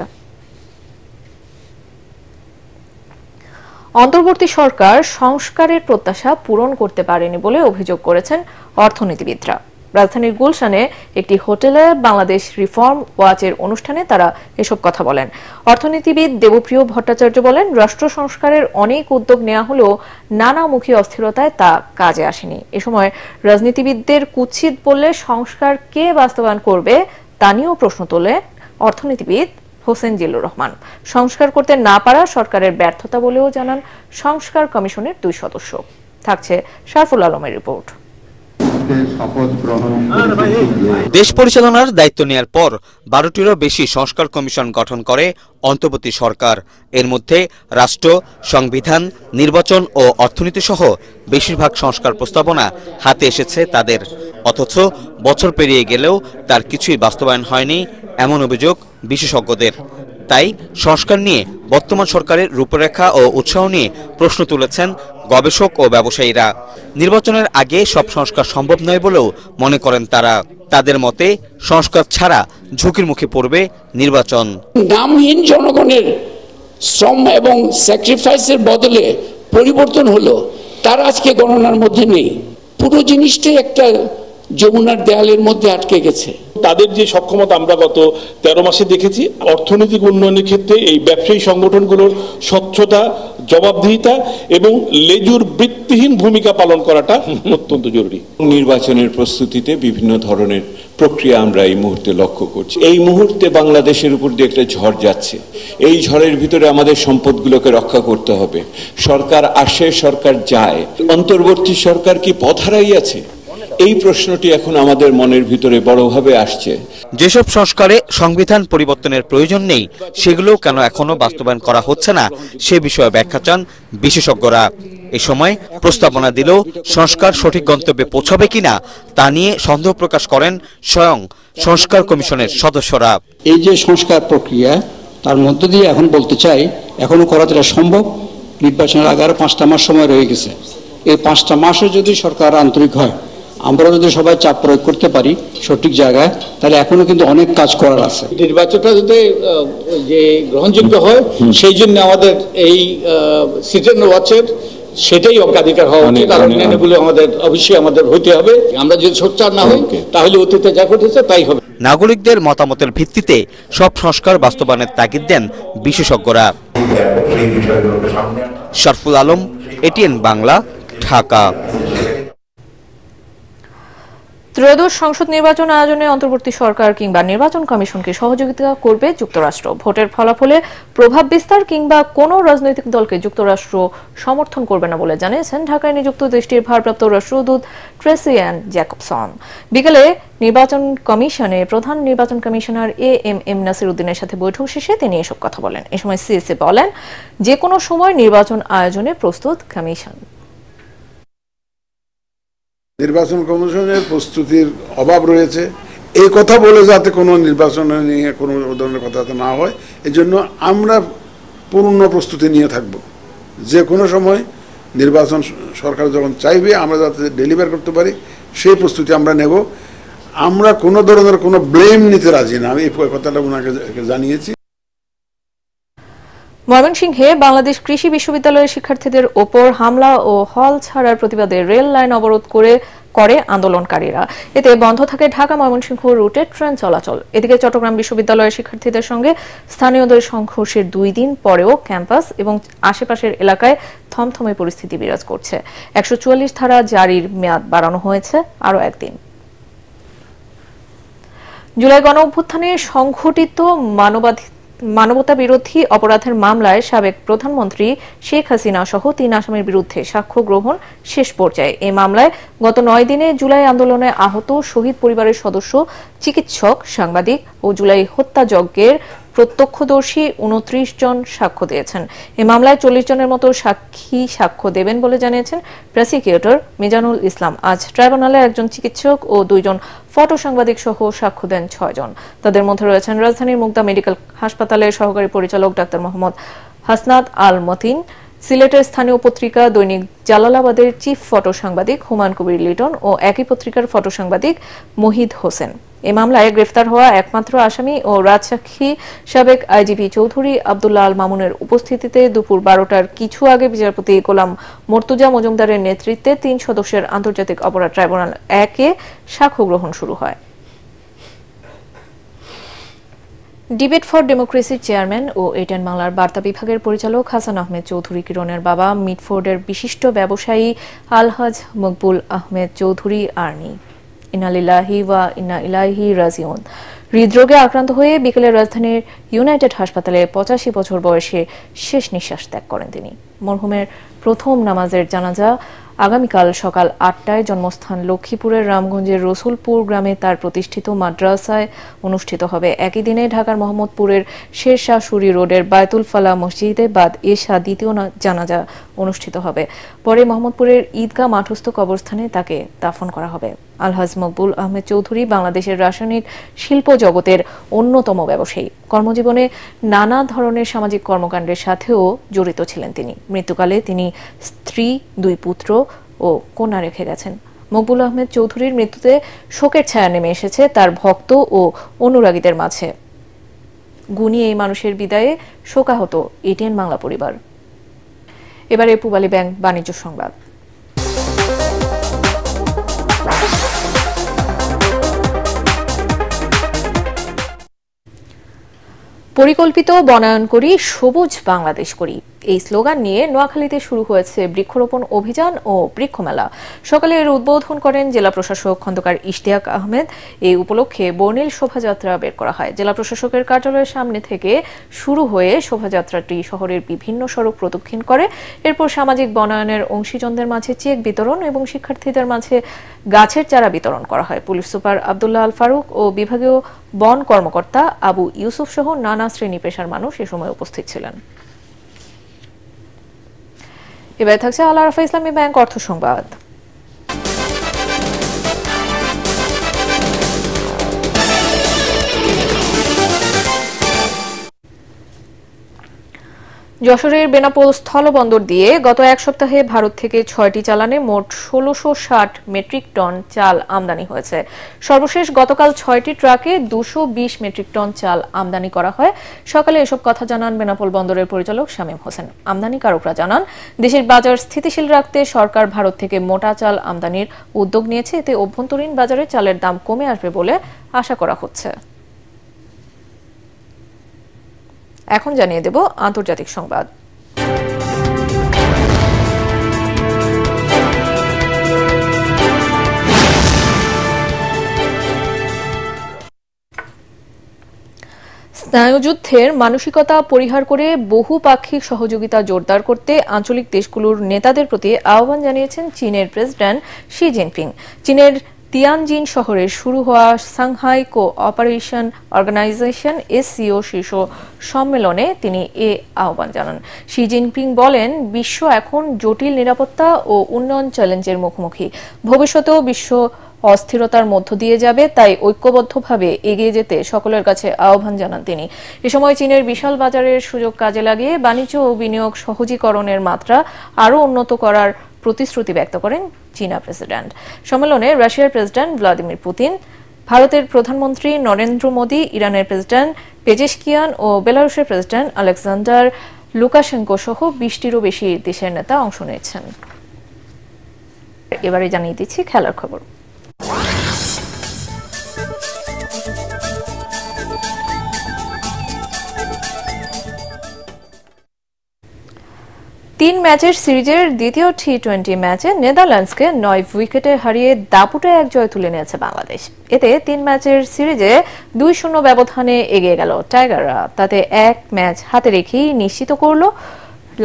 অন্তর্বর্তী সরকার সংস্কারের প্রত্যাশা পূরণ করতে পারেনি বলে অভিযোগ করেছেন অর্থনীতিবিদরা। রাজধানীর গুলশানে একটি হোটেলে বাংলাদেশ রিফর্ম ওয়াচের অনুষ্ঠানে তারা এসব কথা বলেন। অর্থনীতিবিদ দেবপ্রিয় ভট্টাচার্য বলেন, রাষ্ট্র সংস্কারের অনেক উদ্যোগ নেওয়া হলেও নানামুখী অস্থিরতায় তা কাজে আসেনি। এ সময় রাজনীতিবিদদের কুৎসিত বললে সংস্কার কে বাস্তবায়ন করবে তা নিয়েও প্রশ্ন তোলে অর্থনীতিবিদ হোসেন জিল্লুর রহমান। সংস্কার করতে না পারা সরকারের ব্যর্থতা বলেও জানান সংস্কার কমিশনের 2 সদস্য। থাকছে শারফুল আলমের রিপোর্ট। দেশ পরিচালনার দায়িত্ব নেয়ার পর 12টিরও বেশি সংস্কার কমিশন গঠন করে অন্তর্বর্তী সরকার। এর মধ্যে রাষ্ট্র, সংবিধান, নির্বাচন ও অর্থনীতি সহ বেশিরভাগ সংস্কার প্রস্তাবনা হাতে এসেছে তাদের। অথচ বছর পেরিয়ে গেলেও তার কিছুই বাস্তবায়ন হয়নি এমন অভিযোগ বিশেষজ্ঞদের। তাই সংস্কার নিয়ে বর্তমান সরকারের রূপরেখা ও উৎসাহ নিয়ে প্রশ্ন তুলেছেন গবেষক ও ব্যবসায়ীরা। নির্বাচনের আগে সব সংস্কার সম্ভব নয় বলেও মনে করেন তারা। তাদের মতে সংস্কার ছাড়া ঝুঁকির মুখে পড়বে নির্বাচন। নামহীন জনগণের শ্রম এবং স্যাক্রিফাইসের বদলে পরিবর্তন হলো, তার আজকে গণনার মধ্যে নেই। পুরো জিনিসটাই একটা যমুনার দেয়ালের মধ্যে আটকে গেছে। তাদের যে সক্ষমতা আমরা গত 13 মাসে দেখেছি, অর্থনৈতিক উন্নয়নের ক্ষেত্রে এই ব্যবসায়ী সংগঠনগুলোর স্বচ্ছতা, জবাবদিহিতা এবং লেজুর বৃত্তিহীন ভূমিকা পালন করাটা অত্যন্ত জরুরি। নির্বাচনের প্রস্তুতিতে বিভিন্ন ধরনের প্রক্রিয়া আমরা এই মুহূর্তে লক্ষ্য করছি। এই মুহূর্তে বাংলাদেশের উপর দিয়ে একটা ঝড় যাচ্ছে। এই ঝড়ের ভিতরে আমাদের সম্পদগুলোকে রক্ষা করতে হবে। সরকার আসে, সরকার যায়, অন্তর্বর্তী সরকার কি পথ হারাইয়াছে? এই প্রশ্নটি এখন আমাদের মনের ভিতরে বড়ভাবে আসছে। যেসব সংস্কারে সংবিধান পরিবর্তনের প্রয়োজন নেই, সেগুলো কেন এখনো বাস্তবায়ন করা হচ্ছে না সে বিষয়ে ব্যাখ্যা চান বিশেষজ্ঞরা। এ সময় প্রস্তাবনা দিলেও সংস্কার সঠিক গন্তব্যে পৌঁছাবে কিনা তা নিয়ে সন্দেহ প্রকাশ করেন স্বয়ং সংস্কার কমিশনের সদস্যরা। এই যে সংস্কার প্রক্রিয়া, তার মধ্য দিয়ে এখন বলতে চাই এখনো করাটা সম্ভব। নির্বাচনের আগে আরো 5টা মাস সময় রয়ে গেছে। এই 5টা মাসে যদি সরকার আন্তরিক হয়, আমরা যদি সবাই চাপ প্রয়োগ করতে পারি সঠিক জায়গায়, তাহলে এখনো কিন্তু অনেক কাজ করার আছে। নির্বাচনটা যদি যে গ্রহণযোগ্য হয়, সেই জন্য আমাদের এই সিজন ওয়াচের সেটাই অগ্রাধিকার হওয়া উচিত। কারণ এগুলো আমাদের অবশ্যই আমাদের হইতে হবে। আমরা যদি সোচ্চার না হই, তাহলে অতীতে যা ঘটেছে তাই হবে। নাগরিকদের মতামতের ভিত্তিতে সব সংস্কার বাস্তবায়নের তাগিদ দেন বিশেষজ্ঞরা। শারফুল আলম, এটিএন বাংলা, ঢাকা। ত্রয়োদশ সংসদ নির্বাচন আয়োজনে অন্তর্বর্তী সরকার কিংবা নির্বাচন কমিশনকে সহযোগিতা করবে যুক্তরাষ্ট্র। ভোটের ফলাফলে প্রভাব বিস্তার কিংবা কোনো রাজনৈতিক দলকে যুক্তরাষ্ট্র সমর্থন করবে না বলে জানিয়েছেন ঢাকায় নিযুক্ত দেশটির ভারপ্রাপ্ত রাষ্ট্রদূত ট্রেসি অ্যান জ্যাকবসন। বিকেলে নির্বাচন কমিশনে প্রধান নির্বাচন কমিশনার এএমএম নাসির উদ্দিনের সাথে বৈঠক শেষে তিনি এসব কথা বলেন। এ সময় সিএসএ বলেন, যে কোনো সময় নির্বাচন আয়োজনে প্রস্তুত কমিশন। নির্বাচন কমিশনের প্রস্তুতির অভাব রয়েছে, এই কথা বলে যাতে কোনো নির্বাচন নিয়ে কোনো ধরনের কথা না হয়, এজন্য আমরা পূর্ণ প্রস্তুতি নিয়ে থাকব। যে কোনো সময় নির্বাচন সরকার যখন চাইবে আমরা যাতে ডেলিভার করতে পারি সেই প্রস্তুতি আমরা নেব। আমরা কোনো ধরনের কোনো ব্লেম নিতে রাজি না, আমি এই কথাটা ওনাকে জানিয়েছি। ময়মনসিংহে বাংলাদেশ কৃষি বিশ্ববিদ্যালয়ের শিক্ষার্থীদের ওপর হামলা ও হল ছাড়ার প্রতিবাদে রেল লাইন অবরোধ করে আন্দোলনকারীরা। এতে বন্ধ থাকে ঢাকা ময়মনসিংহ রুটে ট্রেন চলাচল। এদিকে চট্টগ্রাম বিশ্ববিদ্যালয়ের শিক্ষার্থীদের সঙ্গে স্থানীয়দের সংঘর্ষের 2 দিন পরেও ক্যাম্পাস এবং আশেপাশের এলাকায় থমথমে পরিস্থিতি বিরাজ করছে। 144 ধারা জারির মেয়াদ বাড়ানো হয়েছে আরও একদিন। জুলাই গণ অভ্যুত্থানে সংঘটিত মানবতা বিরোধী অপরাধের মামলায় সাবেক প্রধানমন্ত্রী শেখ হাসিনা সহ 3 আসামির বিরুদ্ধে সাক্ষ্য গ্রহণ শেষ পর্যায়ে। এই মামলায় গত 9 দিনে জুলাই আন্দোলনে আহত শহীদ পরিবারের সদস্য, চিকিৎসক, সাংবাদিক ও জুলাই হত্যাযজ্ঞের প্রত্যক্ষদর্শী 29 জন সাক্ষ্য দিয়েছেন। এই মামলায় 40 জনের মতো সাক্ষী সাক্ষ্য দেবেন বলে জানিয়েছেন প্রসিকিউটর মিজানুল ইসলাম। আজ ট্রাইব্যুনালে একজন চিকিৎসক ও 2 জন ফটো সাংবাদিক সহ সাক্ষ্য দেন 6 জন। তাদের মধ্যে রয়েছেন রাজধানীর মুগদা মেডিকেল হাসপাতালের সহকারী পরিচালক ডাক্তার মোহাম্মদ হাসনাত আল মতিন, সিলেটের স্থানীয় পত্রিকা দৈনিক জালালাবাদের চিফ ফটো সাংবাদিক হুমায়ুন কবির লিটন ও একই পত্রিকার ফটো সাংবাদিক মহিদ হোসেন। এই মামলায় গ্রেফতার হওয়া একমাত্র আসামি ও রাজসাক্ষী সাবেক আইজিপি চৌধুরী আব্দুল্লাহ আল মামুনের উপস্থিতিতে দুপুর 12টার কিছু আগে বিচারপতি গোলাম মর্তুজা মজুমদারের নেতৃত্বে 3 সদস্যের আন্তর্জাতিক অপরাধ ট্রাইব্যুনাল 1-এ সাক্ষ্য গ্রহণ শুরু হয়। ডিবেট ফর ডেমোক্রেসির চেয়ারম্যান ও এটেন বাংলার বার্তা বিভাগের পরিচালক হাসান আহমেদ চৌধুরী কিরণের বাবা মিটফোর্ডের বিশিষ্ট ব্যবসায়ী আলহাজ মকবুল আহমেদ চৌধুরী আর্নি ইন্না লিল্লাহি ওয়া ইন্না ইলাইহি রাজিউন হৃদরোগে আক্রান্ত হয়ে বিকেলে রাজধানীর ইউনাইটেড হাসপাতালে 85 বছর বয়সে শেষ নিঃশ্বাস ত্যাগ করেন তিনি। মরহুমের প্রথম নামাজের জানাজা আগামীকাল সকাল 8টায় জন্মস্থান লক্ষ্মীপুরের রামগঞ্জের রসুলপুর গ্রামে তার প্রতিষ্ঠিত মাদ্রাসায় অনুষ্ঠিত হবে। একই দিনে ঢাকার মোহাম্মদপুরের শেরশাহ সুরি রোডের বায়তুল ফালাহ মসজিদে বাদ এশা দ্বিতীয় জানাজা অনুষ্ঠিত হবে। পরে মোহাম্মদপুরের ঈদগাহ মাঠস্থ কবরস্থানে তাকে দাফন করা হবে। আলহাজ মকবুল আহমেদ চৌধুরী বাংলাদেশের রাসায়নিক শিল্প জগতের অন্যতম ব্যবসায়ী। কর্মজীবনে নানা ধরনের সামাজিক কর্মকাণ্ডের সাথেও জড়িত ছিলেন তিনি। মৃত্যুকালে তিনি স্ত্রী, 2 পুত্র ও কন্যা রেখে গেছেন। মকবুল আহমেদ চৌধুরীর মৃত্যুতে শোকের ছায়া নেমে এসেছে তার ভক্ত ও অনুরাগীদের মাঝে। গুণী এই মানুষের বিদায়ে শোকাহত এটিএন বাংলা পরিবার। এবারে পূবালী ব্যাংক বাণিজ্য সংবাদ। পরিকল্পিত বনায়ন করি, সবুজ বাংলাদেশ করি, এই স্লোগান নিয়ে নোয়াখালীতে শুরু হয়েছে বৃক্ষরোপণ অভিযান ও বৃক্ষমেলা। সকালে এর উদ্বোধন করেন জেলা প্রশাসক খন্দকার ইশতিয়াক আহমেদ। এই উপলক্ষে বর্ণিল শোভাযাত্রা বের করা হয়। জেলা প্রশাসকের কার্যালয়ের সামনে থেকে শুরু হয়ে শোভাযাত্রাটি শহরের বিভিন্ন সড়ক প্রদক্ষিণ করে। এরপর সামাজিক বনায়নের অংশীজনদের মাঝে চেক বিতরণ এবং শিক্ষার্থীদের মাঝে গাছের চারা বিতরণ করা হয়। পুলিশ সুপার আব্দুল্লাহ আল ফারুক ও বিভাগীয় বন কর্মকর্তা আবু ইউসুফ সহ নানা শ্রেণী পেশার মানুষ এ সময় উপস্থিত ছিলেন। এবারে থাকছে আল আরাফা ইসলামী ব্যাংক অর্থ সংবাদ। যশোরের বেনাপোল স্থলবন্দর দিয়ে গত 1 সপ্তাহে ভারত থেকে 6টি চালানে মোট 1660 মেট্রিক টন চাল আমদানি হয়েছে। সর্বশেষ গতকাল 6টি ট্রাকে 220 মেট্রিক টন চাল আমদানি করা হয়। সকালে এসব কথা জানান বেনাপোল বন্দরের পরিচালক শামীম হোসেন। আমদানিকারকরা জানান, দেশের বাজার স্থিতিশীল রাখতে সরকার ভারত থেকে মোটা চাল আমদানির উদ্যোগ নিয়েছে। এতে অভ্যন্তরীণ বাজারে চালের দাম কমে আসবে বলে আশা করা হচ্ছে। এখন জানিয়ে দেব আন্তর্জাতিক সংবাদ। স্নায়ুযুদ্ধের মানসিকতা পরিহার করে বহুপাক্ষিক সহযোগিতা জোরদার করতে আঞ্চলিক দেশগুলোর নেতাদের প্রতি আহ্বান জানিয়েছেন চীনের প্রেসিডেন্ট শি জিনপিং। চীনের তিয়ানজিন শহরে শুরু হওয়া সাংহাই কোঅপারেশন অর্গানাইজেশন SCO শীর্ষ সম্মেলনে তিনি এ আহ্বান জানান। শি জিনপিং বলেন, বিশ্ব এখন জটিল নিরাপত্তা ও উন্নয়ন চ্যালেঞ্জের মুখোমুখি। ভবিষ্যতেও বিশ্ব অস্থিরতার মধ্য দিয়ে যাবে, তাই ঐক্যবদ্ধভাবে এগিয়ে যেতে সকলের কাছে আহ্বান জানান তিনি। এ সময় চীনের বিশাল বাজারের সুযোগ কাজে লাগিয়ে বাণিজ্য ও বিনিয়োগ সহজীকরণের মাত্রা আরও উন্নত করার প্রতিশ্রুতি ব্যক্ত করেন চীনা প্রেসিডেন্ট। সম্মেলনে রাশিয়ার প্রেসিডেন্ট ভ্লাদিমির পুতিন, ভারতের প্রধানমন্ত্রী নরেন্দ্র মোদী, ইরানের প্রেসিডেন্ট পেজেশকিয়ান ও বেলারুশের প্রেসিডেন্ট আলেকজান্ডার লুকাশেঙ্কো সহ 20টিরও বেশি দেশের নেতা অংশ নিয়েছেন। এবারে জানিয়ে দিচ্ছি খেলার খবর। তিন ম্যাচের সিরিজের দ্বিতীয় টি-20 ম্যাচে নেদারল্যান্ডসকে 9 উইকেটে হারিয়ে দাপুটে এক জয় তুলে নিয়েছে বাংলাদেশ। এতে 3 ম্যাচের সিরিজে 2-0 ব্যবধানে এগিয়ে গেল টাইগাররা। তাতে এক ম্যাচ হাতে রেখেই নিশ্চিত করল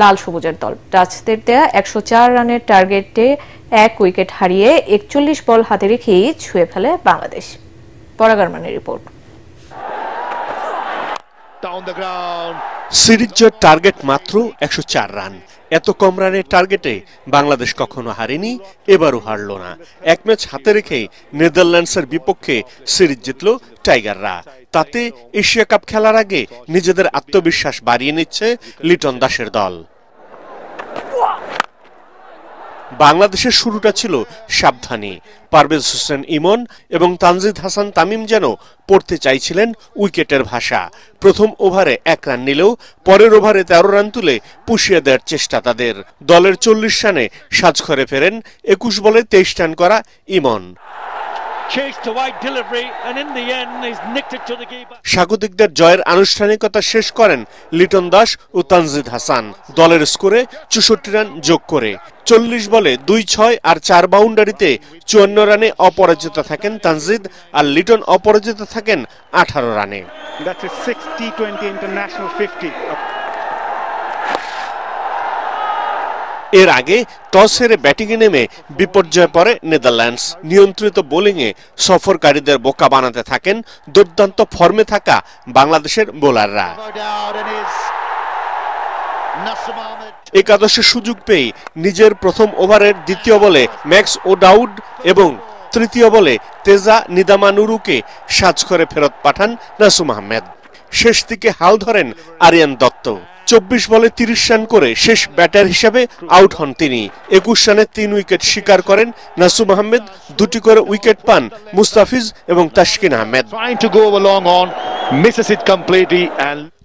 লাল সবুজের দল। ডাচদের দেয়া 104 রানের টার্গেটে 1 উইকেট হারিয়ে 41 বল হাতে রেখেই ছুঁয়ে ফেলে বাংলাদেশ। পরাগারমানের রিপোর্ট। সিরিজ জয়ের টার্গেট মাত্র 104 রান। এত কম রানের টার্গেটে বাংলাদেশ কখনো হারেনি, এবারও হারল না। এক ম্যাচ হাতে রেখেই নেদারল্যান্ডসের বিপক্ষে সিরিজ জিতল টাইগাররা। তাতে এশিয়া কাপ খেলার আগে নিজেদের আত্মবিশ্বাস বাড়িয়ে নিচ্ছে লিটন দাসের দল। বাংলাদেশের শুরুটা ছিল সাবধানী। পারভেজ হোসেন ইমন এবং তানজিদ হাসান তামিম যেন পড়তে চাইছিলেন উইকেটের ভাষা। প্রথম ওভারে 1 রান নিলেও পরের ওভারে 13 রান তুলে পুষিয়ে দেওয়ার চেষ্টা তাদের। দলের 40 রানে সাজঘরে ফেরেন 21 বলে 23 রান করা ইমন। স্বাগতিকদের জয়ের আনুষ্ঠানিকতা শেষ করেন লিটন দাস ও তানজিদ হাসান দলের স্কোরে 64 রান যোগ করে। 40 বলে 2-6 আর 4 বাউন্ডারিতে 54 রানে অপরাজিত থাকেন তানজিদ, আর লিটন অপরাজিত থাকেন 18 রানে। এর আগে টস হেরে ব্যাটিংয়ে নেমে বিপর্যয়ে পড়ে নেদারল্যান্ডস। নিয়ন্ত্রিত বোলিংয়ে সফরকারীদের বোকা বানাতে থাকেন দুর্দান্ত ফর্মে থাকা বাংলাদেশের বোলাররা। একাদশে সুযোগ পেয়ে নিজের প্রথম ওভারের দ্বিতীয় বলে ম্যাক্স ওডাউড এবং তৃতীয় বলে তেজা নিদামানুরুকে সাজঘরে ফেরত পাঠান নাসুম আহমেদ। শেষ দিকে হাল ধরেন আরিয়ান দত্ত। 24 বলে 30 রান করে শেষ ব্যাটার হিসেবে আউট হন তিনি। 21 রানে 3 উইকেট শিকার করেন নাসুম আহমেদ। 2টি করে উইকেট পান মুস্তাফিজ এবং তাসকিন আহমেদ।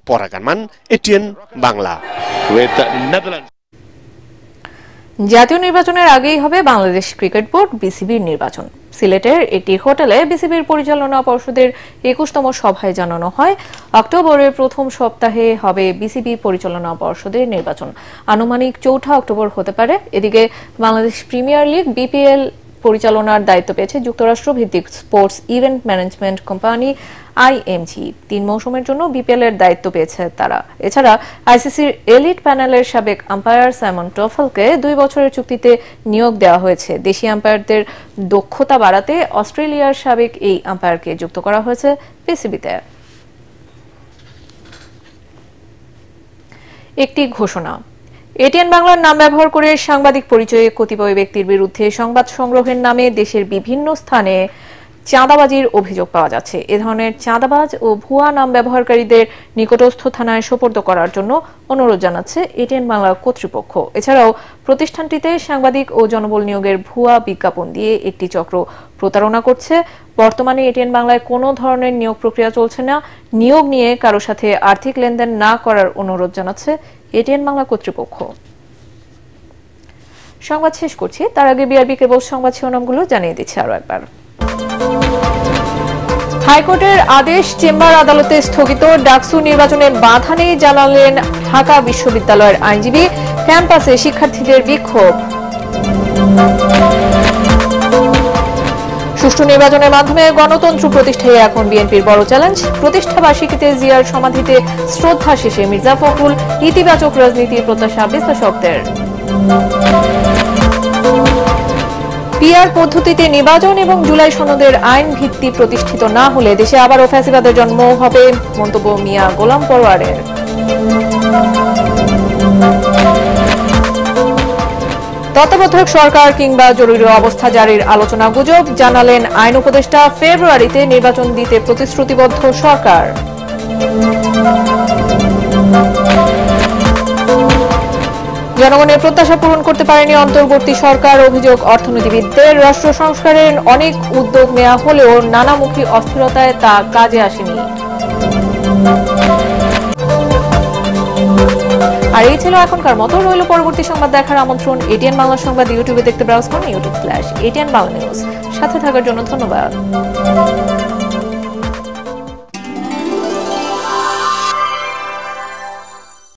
পরাগারমান, এটিএন বাংলা। জাতীয় নির্বাচনের আগেই হবে বাংলাদেশ ক্রিকেট বোর্ড বিসিবির নির্বাচন। সিলেটের একটি হোটেলে বিসিবির পরিচালনা পর্ষদের 21তম সভায় জানানো হয়, অক্টোবরের প্রথম সপ্তাহে হবে বিসিবি পরিচালনা পর্ষদের নির্বাচন। আনুমানিক 4 অক্টোবর হতে পারে। এদিকে বাংলাদেশ প্রিমিয়ার লিগ বিপিএল পরিচালনার দায়িত্ব পেয়েছে যুক্তরাষ্ট্র ভিত্তিক sports event management company IMG. 3 মৌসুমের জন্য বিপিএল এর দায়িত্ব পেয়েছে তারা। এছাড়া আইসিসির এলিট প্যানেলের সাবেক আম্পায়ার সাইমন টফেলকে 2 বছরের চুক্তিতে নিয়োগ দেওয়া হয়েছে। দেশি আম্পায়ারদের দক্ষতা বাড়াতে অস্ট্রেলিয়ার সাবেক এই আম্পায়ারকে যুক্ত করা হয়েছে বিসিবিতে। একটি ঘোষণা। এটিএন বাংলার নাম ব্যবহার করে সাংবাদিক পরিচয়ে কতিপয় ব্যক্তির বিরুদ্ধে সংবাদ সংগ্রহের নামে দেশের বিভিন্ন স্থানে চাঁদাবাজির অভিযোগ পাওয়া যাচ্ছে। এ ধরনের চাঁদাবাজ ও ভুয়া নাম ব্যবহারকারীদের নিকটস্থ থানায় সোপর্দ করার জন্য অনুরোধ জানাচ্ছে এটিএন বাংলা কর্তৃপক্ষ। এছাড়াও প্রতিষ্ঠানটিতে সাংবাদিক ও জনবল নিয়োগের ভুয়া বিজ্ঞাপন দিয়ে একটি চক্র প্রতারণা করছে। বর্তমানে এটিএন বাংলায় কোনো ধরনের নিয়োগ প্রক্রিয়া চলছে না। নিয়োগ নিয়ে কারো সাথে আর্থিক লেনদেন না করার অনুরোধ জানাচ্ছে এটিএন বাংলা কর্তৃপক্ষ। সংবাদ শেষ করছি, তার আগে বিআরবি কেবল সংবাদ শিরোনামগুলো জানিয়ে দিচ্ছি আরো একবার। হাইকোর্টের আদেশ চেম্বার আদালতে স্থগিত। ডাকসু নির্বাচনের বাধা নেই জানালেন ঢাকা বিশ্ববিদ্যালয়ের আইনজীবী। ক্যাম্পাসে শিক্ষার্থীদের বিক্ষোভ। সুষ্ঠু নির্বাচনের মাধ্যমে গণতন্ত্র প্রতিষ্ঠায় এখন বিএনপির বড় চ্যালেঞ্জ। প্রতিষ্ঠা বার্ষিকীতে জিয়ার সমাধিতে শ্রদ্ধা শেষে মির্জা ফখরুল। ইতিবাচক রাজনীতির প্রত্যাশা বিশ্লেষকদের। পিআর পদ্ধতিতে নির্বাচন এবং জুলাই সনদের আইন ভিত্তি প্রতিষ্ঠিত না হলে দেশে আবারও ফ্যাসিবাদের জন্ম হবে, মন্তব্য মিয়া গোলাম পরোয়ারের। তত্ত্বাবধায়ক সরকার কিংবা জরুরি অবস্থা জারির আলোচনা গুজব, জানালেন আইন উপদেষ্টা। ফেব্রুয়ারিতে নির্বাচন দিতে প্রতিশ্রুতিবদ্ধ সরকার। জনগণের প্রত্যাশা পূরণ করতে পারেনি অন্তর্বর্তী সরকার, অভিযোগ অর্থনীতিবিদদের। রাষ্ট্র সংস্কারের অনেক উদ্যোগ নেওয়া হলেও নানামুখী অস্থিরতায় তা কাজে আসেনি। আর এই ছিল এখনকার মতো। রইল পরবর্তী সংবাদ দেখার আমন্ত্রণ। এটিএন বাংলা সংবাদ ইউটিউবে দেখতে ব্রাউজ করুন youtube/ATN বাংলা নিউজ। সাথে থাকার জন্য ধন্যবাদ।